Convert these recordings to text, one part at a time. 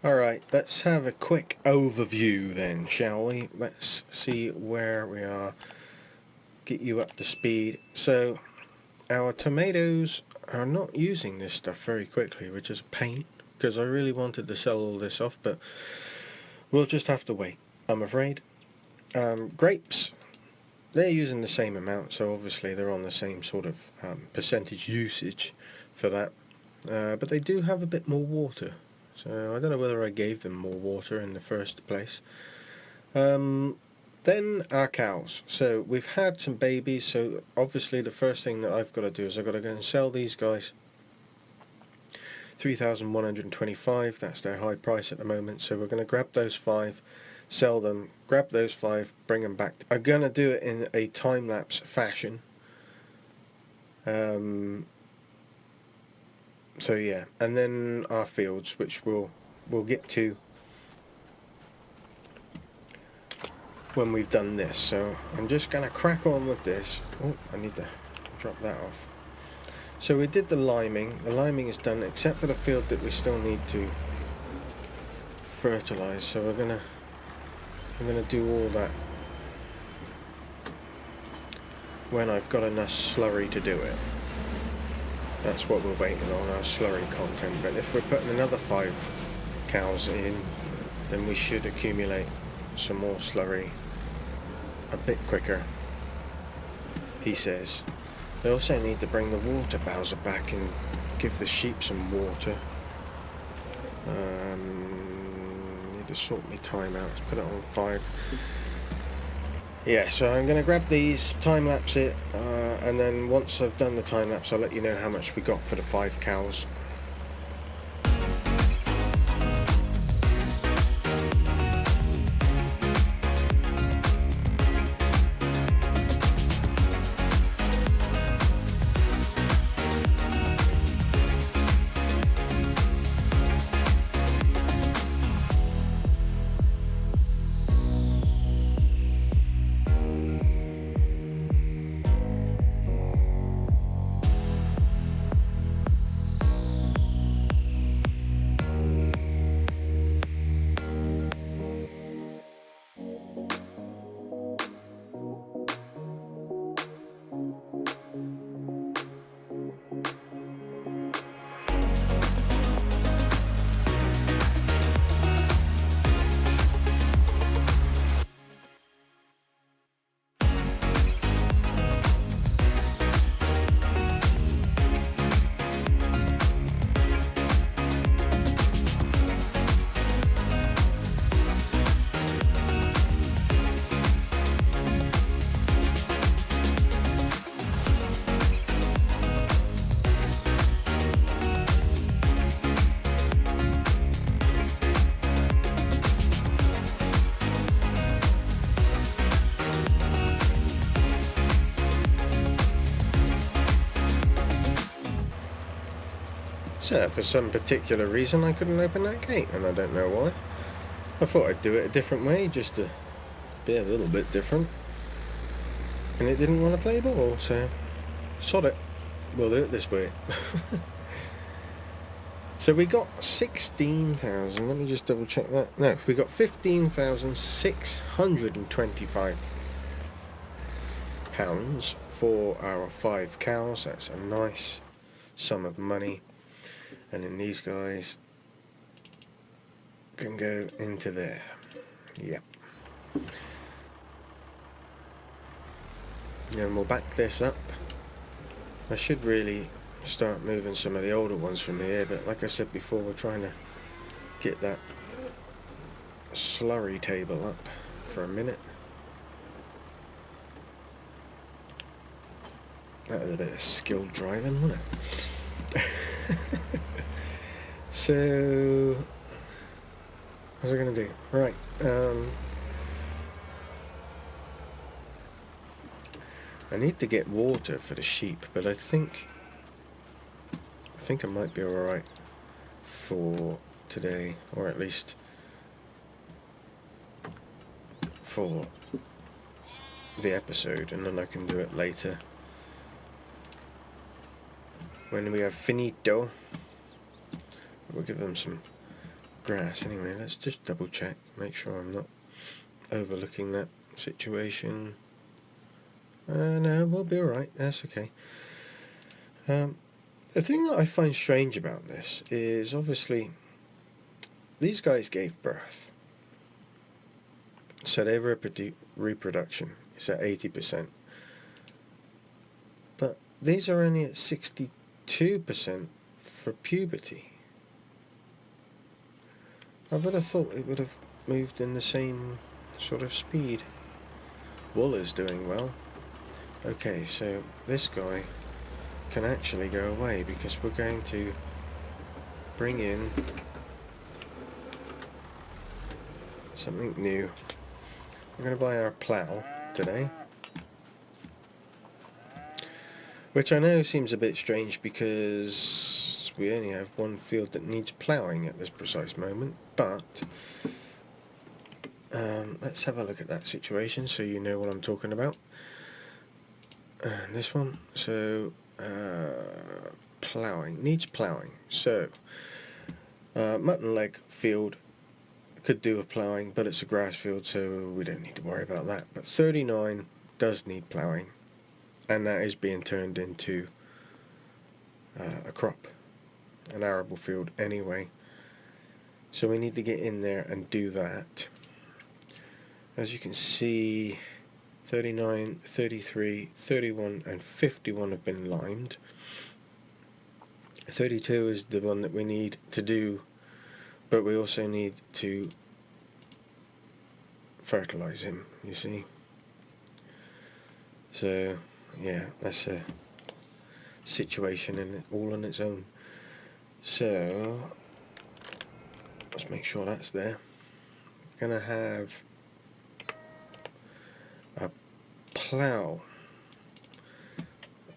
Alright, let's have a quick overview then, shall we? Let's see where we are, get you up to speed. So, our tomatoes are not using this stuff very quickly, which is a pain, because I really wanted to sell all this off, but we'll just have to wait, I'm afraid. Grapes, they're using the same amount, so obviously they're on the same sort of percentage usage for that, but they do have a bit more water. So I don't know whether I gave them more water in the first place. Then our cows. So we've had some babies, so obviously the first thing that I've got to do is I've got to go and sell these guys. 3,125, that's their high price at the moment, so we're going to grab those 5, sell them, grab those 5, bring them back. I'm going to do it in a time-lapse fashion. So yeah, and then our fields, which we'll get to when we've done this. So I'm just going to crack on with this. Oh, I need to drop that off. So we did the liming. The liming is done, except for the field that we still need to fertilize. So I'm gonna do all that when I've got enough slurry to do it. That's what we're waiting on, our slurry content. But if we're putting another 5 cows in, then we should accumulate some more slurry a bit quicker, he says. They also need to bring the water bowser back and give the sheep some water. Need to sort my time out. Let's put it on 5. Yeah, so I'm going to grab these, time-lapse it, and then once I've done the time-lapse I'll let you know how much we got for the 5 cows. So for some particular reason I couldn't open that gate, and I don't know why. I thought I'd do it a different way, just to be a little bit different. And it didn't want to play ball, so sod it. We'll do it this way. So we got 16,000, let me just double check that. No, we got 15,625 pounds for our 5 cows. That's a nice sum of money. And then these guys can go into there. Yep. And we'll back this up. I should really start moving some of the older ones from here, but like I said before, we're trying to get that slurry table up for a minute. That was a bit of skilled driving, wasn't it? So, what's I going to do? Right, I need to get water for the sheep, but I think I might be alright for today, or at least for the episode, and then I can do it later when we are finito. We'll give them some grass anyway. Let's just double check, make sure I'm not overlooking that situation. No, we'll be alright, that's okay. The thing that I find strange about this is obviously these guys gave birth, so their reproduction is at 80%, but these are only at 62% for puberty. I would have thought it would have moved in the same sort of speed. Wool is doing well. Okay, so this guy can actually go away because we're going to bring in something new. We're going to buy our plow today, which I know seems a bit strange because we only have one field that needs ploughing at this precise moment, but let's have a look at that situation so you know what I'm talking about. And this one, so ploughing, needs ploughing. So mutton leg field could do a ploughing, but it's a grass field, so we don't need to worry about that. But 39 does need ploughing, and that is being turned into a crop, an arable field anyway. So we need to get in there and do that. As you can see, 39, 33, 31 and 51 have been limed. 32 is the one that we need to do, but we also need to fertilize him, you see. So yeah, that's a situation in it, all on its own. So let's make sure that's there. We're gonna have a plow.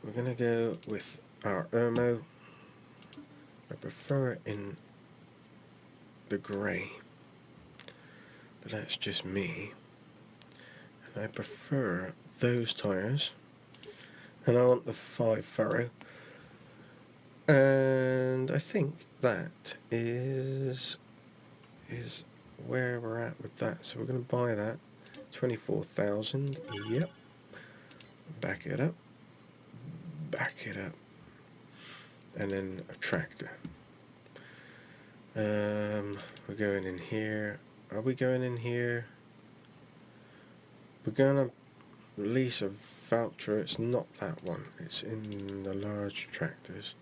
We're gonna go with our Ermo. I prefer it in the grey, but that's just me. And I prefer those tyres, and I want the 5 furrow. And I think that is where we're at with that. So we're going to buy that 24,000. Yep. Back it up. Back it up. And then a tractor. We're going in here. Are we going in here? We're going to lease a Valtra. It's not that one. It's in the large tractors.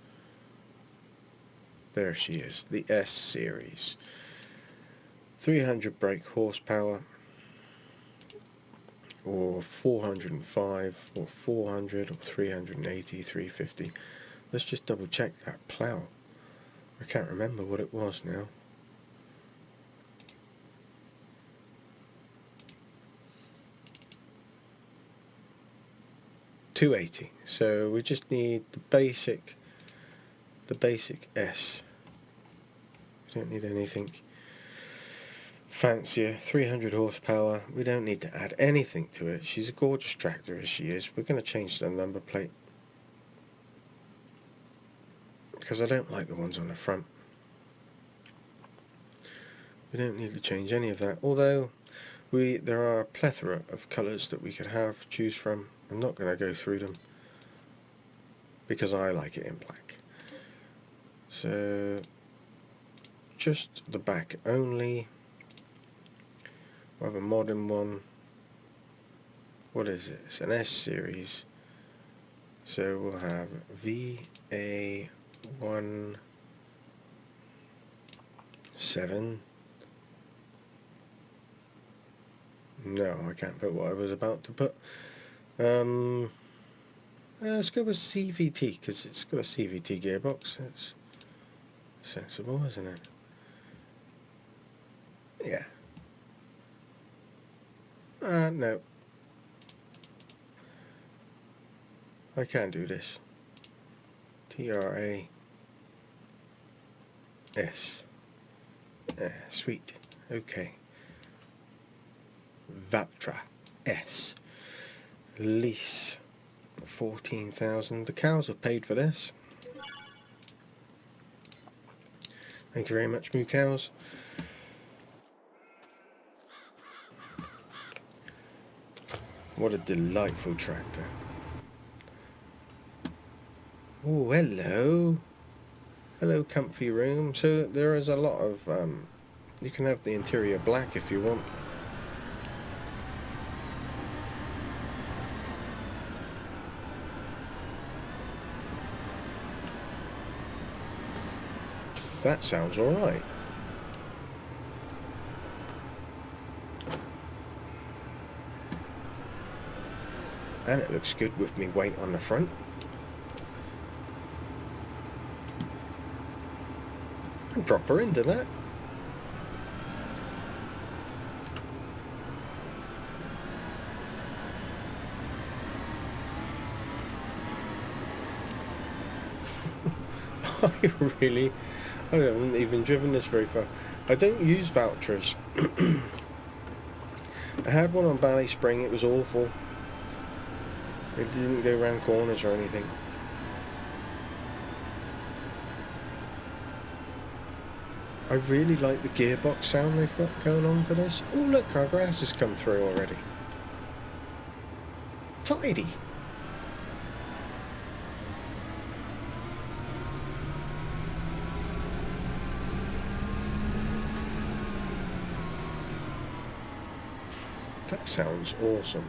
There she is, the S series. 300 brake horsepower, or 405, or 400, or 380, 350. Let's just double check that plow. I can't remember what it was now. $280. So we just need the basic S. We don't need anything fancier. 300 horsepower. We don't need to add anything to it. She's a gorgeous tractor as she is. We're going to change the number plate because I don't like the ones on the front. We don't need to change any of that, although there are a plethora of colours that we could have choose from. I'm not going to go through them because I like it in black. So just the back only. We have a modern one. What is it? It's an S series. So we'll have VA17. No, I can't put what I was about to put. Let's go with CVT because it's got a CVT gearbox. It's sensible, isn't it? Yeah. No. I can do this. TRAS. Sweet. Okay. Valtra S. Lease 14,000. The cows have paid for this. Thank you very much, Moo Cows. What a delightful tractor. Oh, hello. Hello, comfy room. So there is a lot of, you can have the interior black if you want. That sounds alright. And it looks good with me weight on the front. And drop her into that. I haven't even driven this very far. I don't use Valtras. I had one on Valley Spring, it was awful. It didn't go round corners or anything. I really like the gearbox sound they've got going on for this. Oh look, our grass has come through already. Tidy. That sounds awesome.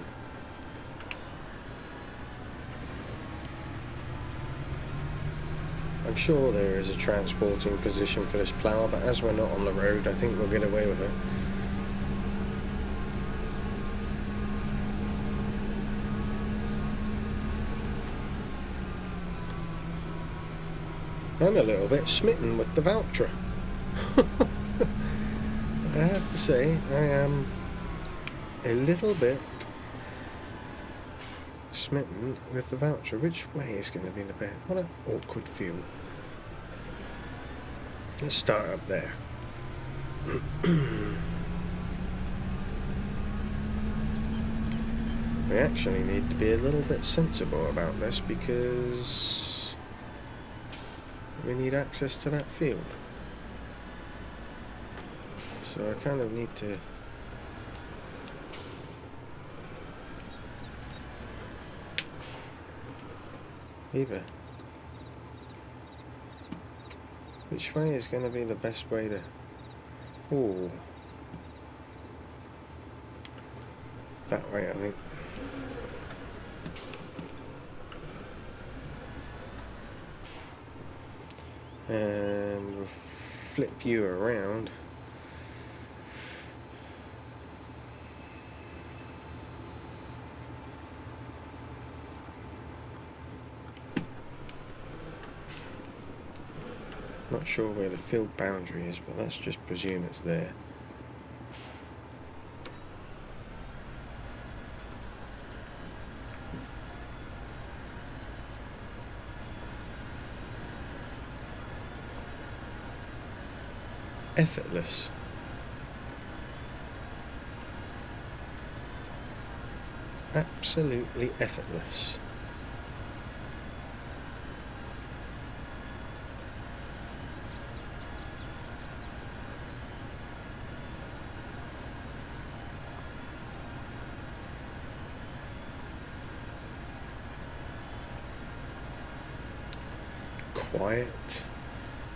I'm sure there is a transporting position for this plough, but as we're not on the road, I think we'll get away with it. I'm a little bit smitten with the Valtra. I have to say, I am a little bit smitten with the Valtra. Which way is going to be the best? What an awkward field. Let's start up there. We actually need to be a little bit sensible about this because we need access to that field. So I kind of need to either. Which way is going to be the best way to... Ooh. That way, I think. And we'll flip you around. Not sure where the field boundary is, but let's just presume it's there. Effortless. Absolutely effortless. Quiet,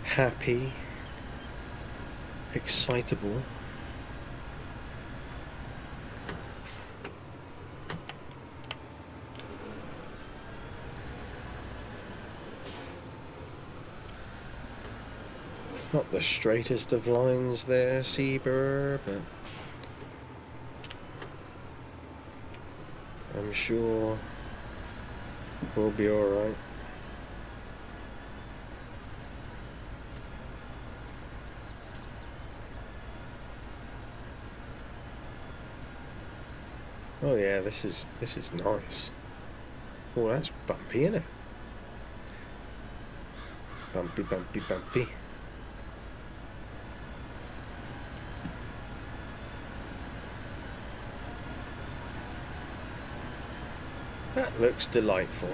happy, excitable. Not the straightest of lines there, Ceebur, but I'm sure we'll be alright. Oh yeah, this is nice. Oh, that's bumpy, isn't it? Bumpy, bumpy, bumpy. That looks delightful.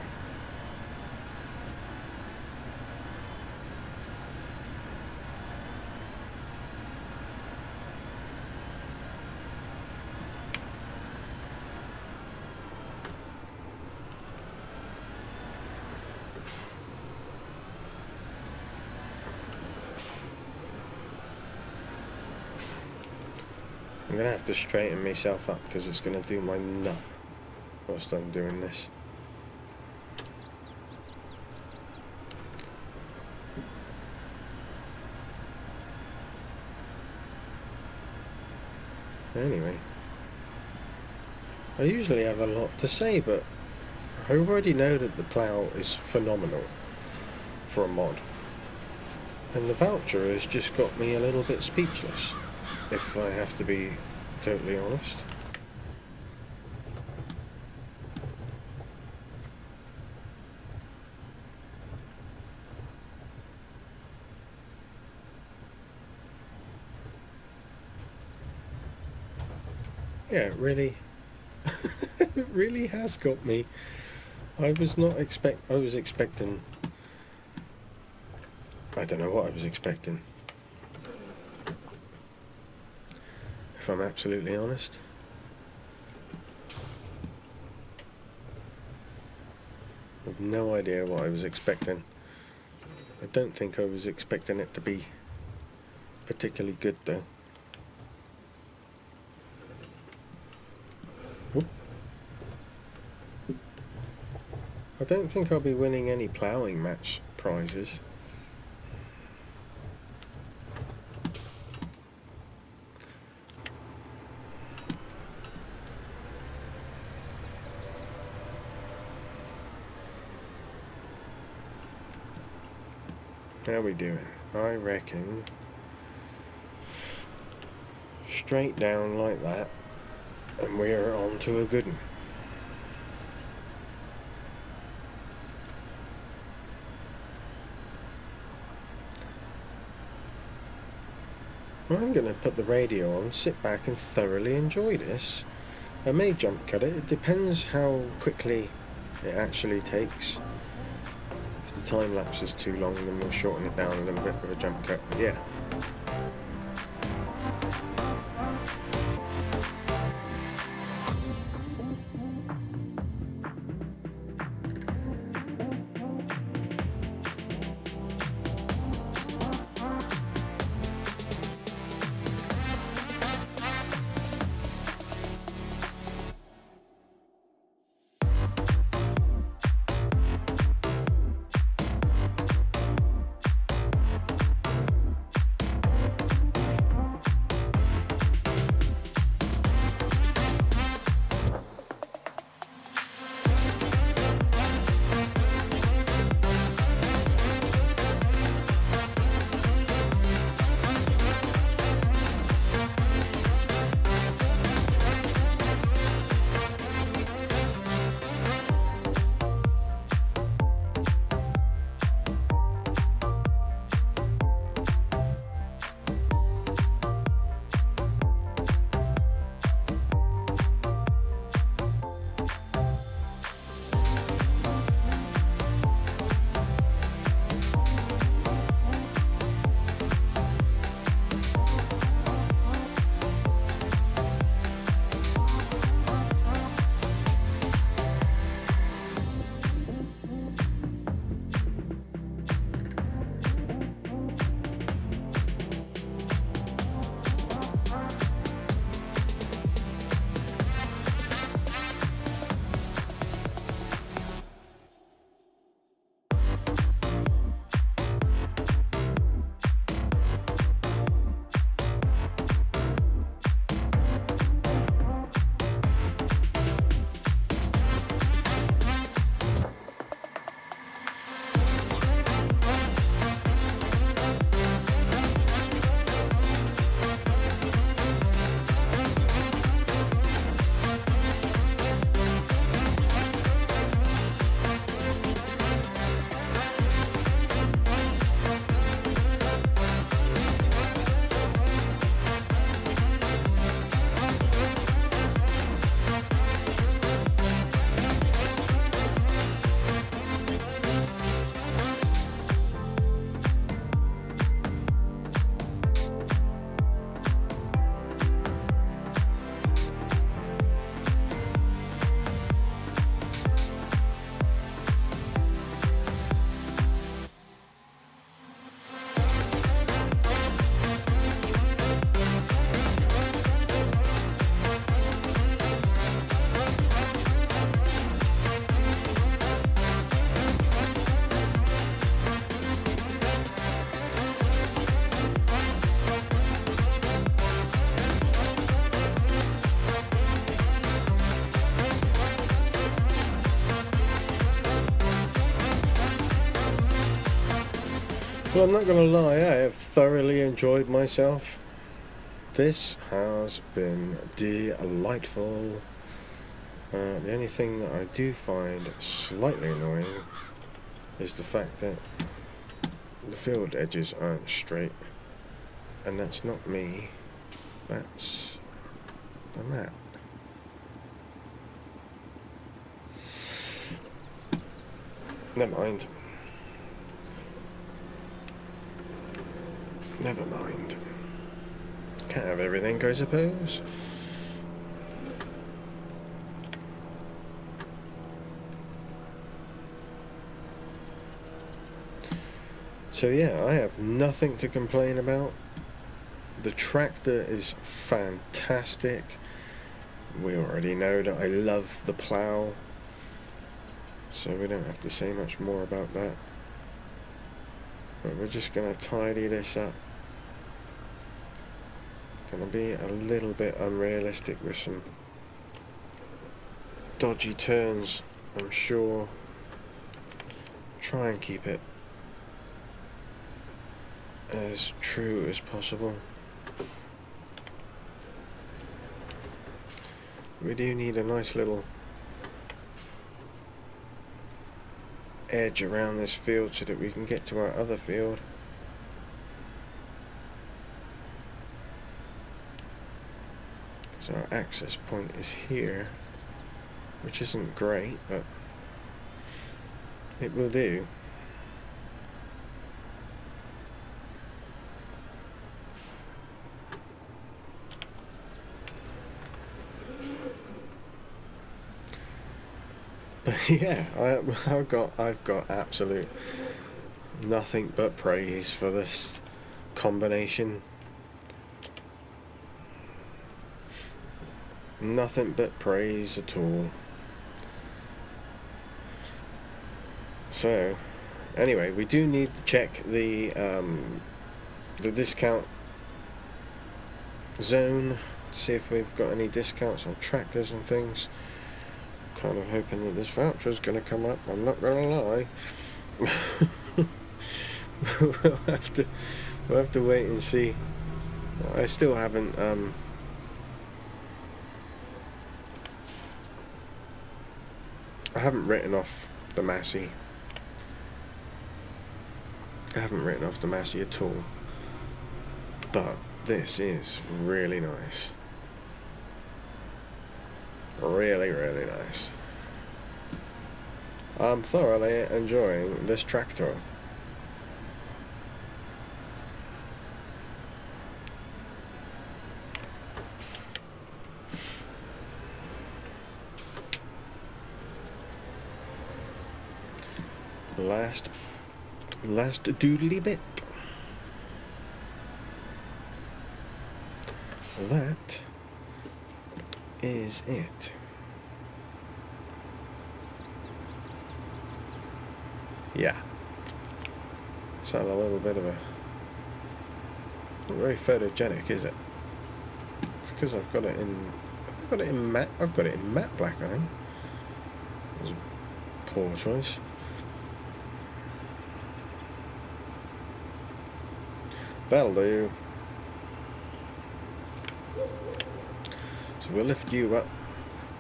I'm going to have to straighten myself up because it's going to do my nut whilst I'm doing this. Anyway, I usually have a lot to say, but I already know that the plow is phenomenal for a mod. And the Valtra has just got me a little bit speechless, if I have to be totally honest. Yeah, it really, it really has got me. I was expecting, I don't know what I was expecting, if I'm absolutely honest. I have no idea what I was expecting. I don't think I was expecting it to be particularly good though. Whoop. I don't think I'll be winning any ploughing match prizes. How we doing? I reckon straight down like that, and we're on to a good one. I'm going to put the radio on, sit back and thoroughly enjoy this. I may jump cut it, it depends how quickly it actually takes. If the time lapse is too long, then we'll shorten it down a little bit with a jump cut, but yeah. Well, I'm not going to lie, I have thoroughly enjoyed myself. This has been delightful. The only thing that I do find slightly annoying is the fact that the field edges aren't straight, and that's not me, that's the map. Never mind. Never mind. Can't have everything, I suppose. So yeah, I have nothing to complain about. The tractor is fantastic. We already know that I love the plow, so we don't have to say much more about that. But we're just going to tidy this up. Going to be a little bit unrealistic with some dodgy turns, I'm sure. Try and keep it as true as possible. We do need a nice little edge around this field so that we can get to our other field. Because our access point is here, which isn't great, but it will do. But yeah, I've got absolute nothing but praise for this combination. Nothing but praise at all. So, anyway, we do need to check the discount zone, see if we've got any discounts on tractors and things. Kind of hoping that this voucher is going to come up. I'm not going to lie. we'll have to wait and see. I still haven't I haven't written off the Massey. I haven't written off the Massey at all. But this is really nice. Really, really nice. I'm thoroughly enjoying this tractor. Last doodly bit. That is it. Yeah. It's not a little bit of a... not very photogenic, is it? It's because I've got it in... I've got it in matte black, I think. It was a poor choice. That'll do. So we'll lift you up.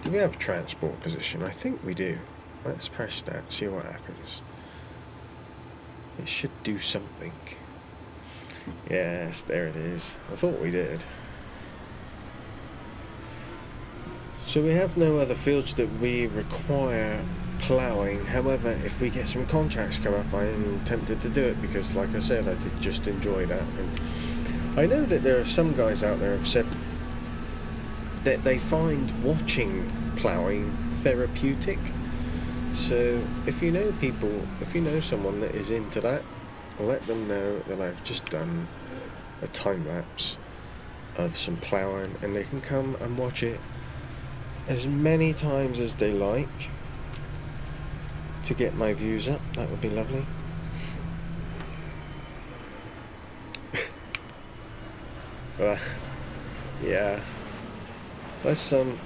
Do we have transport position? I think we do. Let's press that, see what happens. It should do something. Yes, there it is. I thought we did. So we have no other fields that we require ploughing. However, if we get some contracts come up, I am tempted to do it because, like I said, I did just enjoy that. And I know that there are some guys out there who have said that they find watching ploughing therapeutic. So if you know people, if you know someone that is into that, let them know that I've just done a time-lapse of some ploughing and they can come and watch it as many times as they like to get my views up. That would be lovely. Yeah, let's turn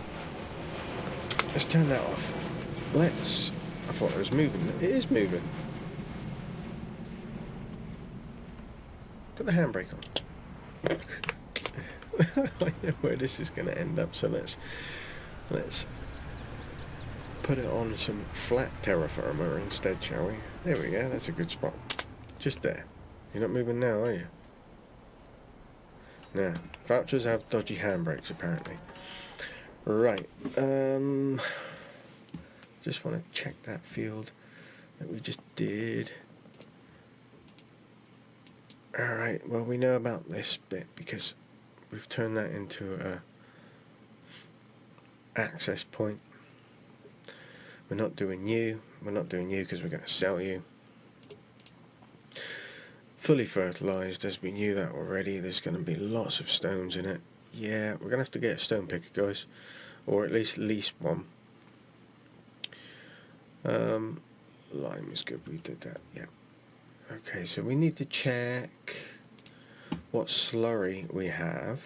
that off. I thought it was moving. It is moving. Put the handbrake on. I know where this is going to end up, so let's put it on some flat terra firma instead, shall we? There we go, that's a good spot. Just there. You're not moving now, are you? Now, Valtras have dodgy handbrakes apparently. Right, just want to check that field that we just did. Alright, well we know about this bit because we've turned that into a access point. We're not doing you because we're going to sell you. Fully fertilised, as we knew that already. There's going to be lots of stones in it. Yeah, we're going to have to get a stone picker, guys, or at least one. Lime is good, we did that, yeah. Okay, so we need to check what slurry we have.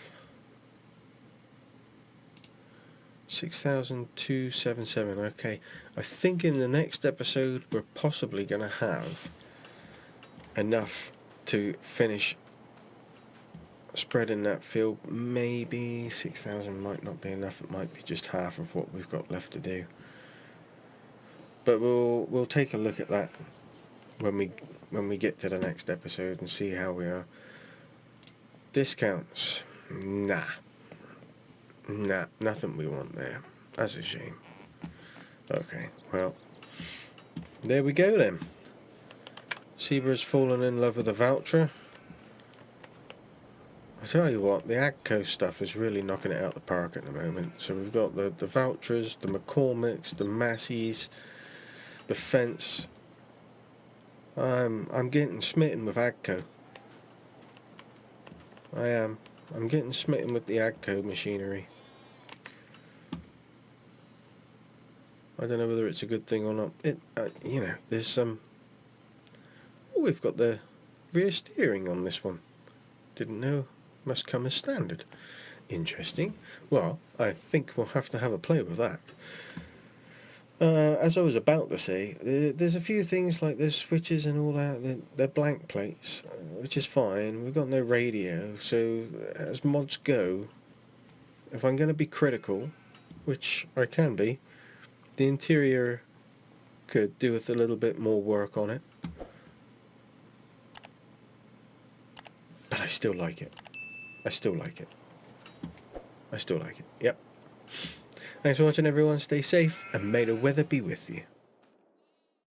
6,277. Okay, I think in the next episode we're possibly going to have enough to finish spreading that field. Maybe 6,000 might not be enough. It might be just half of what we've got left to do. But we'll take a look at that when we get to the next episode and see how we are. Discounts, nah, nothing we want there. That's a shame. Okay, well, there we go then. Ceebur's fallen in love with the Valtra. I tell you what, the Agco stuff is really knocking it out the park at the moment. So we've got the Valtras, the McCormicks, the Masseys, the Fence. I'm getting smitten with Agco. I am. I'm getting smitten with the Agco machinery. I don't know whether it's a good thing or not. You know, there's some. Oh, we've got the rear steering on this one. Didn't know. Must come as standard. Interesting. Well, I think we'll have to have a play with that. As I was about to say, there's a few things like there's switches and all that. They're blank plates, which is fine. We've got no radio, so as mods go, if I'm going to be critical, which I can be, the interior could do with a little bit more work on it. But I still like it. I still like it. I still like it. Yep. Thanks for watching, everyone. Stay safe, and may the weather be with you.